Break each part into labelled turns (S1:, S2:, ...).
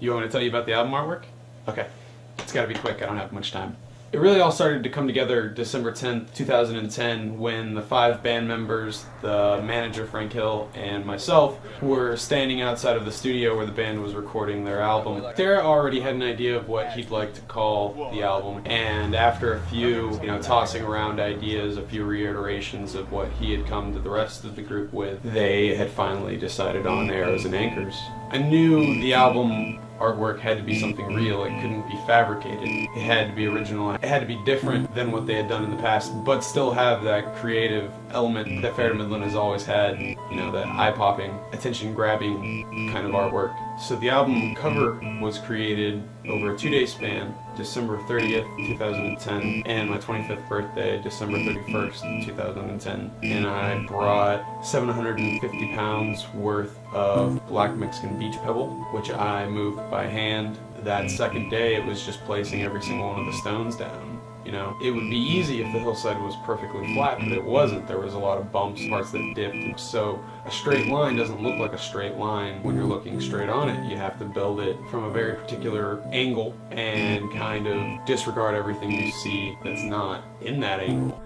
S1: You want me to tell you about the album artwork? Okay. It's gotta be quick, I don't have much time. It really all started to come together December 10th, 2010, when the 5 band members, the manager Frank Hill, and myself were standing outside of the studio where the band was recording their album. Dara already had an idea of what he'd like to call the album, and after a few, tossing around ideas, a few reiterations of what he had come to the rest of the group with, they had finally decided on Arrows and Anchors. I knew the album artwork had to be something real. It couldn't be fabricated. It had to be original. It had to be different than what they had done in the past, but still have that creative element that Fair to Midland has always had, that eye-popping, attention-grabbing kind of artwork. So the album cover was created over a 2-day span, December 30th, 2010, and my 25th birthday, December 31st, 2010. And I brought 750 pounds worth of black Mexican beach pebble, which I moved by hand. That second day, it was just placing every single one of the stones down. It would be easy if the hillside was perfectly flat, but it wasn't. There was a lot of bumps, parts that dipped. So a straight line doesn't look like a straight line when you're looking straight on it. You have to build it from a very particular angle and kind of disregard everything you see that's not in that angle.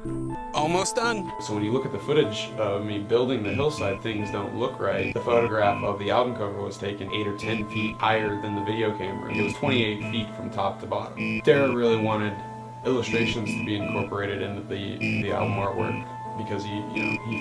S1: Almost done. So when you look at the footage of me building the hillside, things don't look right. The photograph of the album cover was taken 8 or 10 feet higher than the video camera. It was 28 feet from top to bottom. Dara really wanted illustrations to be incorporated into the album artwork because he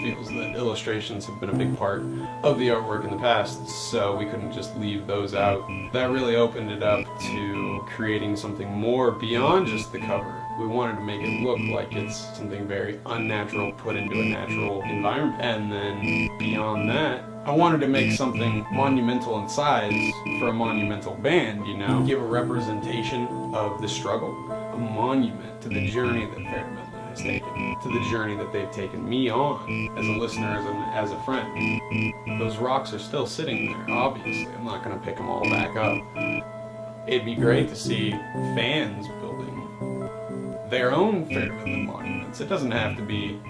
S1: feels that illustrations have been a big part of the artwork in the past, so we couldn't just leave those out. That really opened it up to creating something more beyond just the cover. We wanted to make it look like it's something very unnatural put into a natural environment. And then beyond that, I wanted to make something monumental in size for a monumental band, give a representation of the struggle, a monument to the journey that Fair to Midland has taken, to the journey that they've taken me on as a listener, as a friend. Those rocks are still sitting there, obviously. I'm not going to pick them all back up. It'd be great to see fans building their own Fair to Midland monuments. It doesn't have to be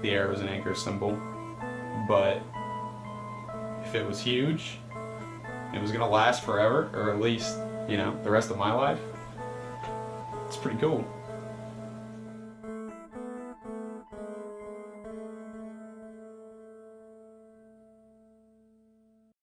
S1: the Arrows and Anchors symbol, but if it was huge, it was going to last forever, or at least, the rest of my life, it's pretty cool.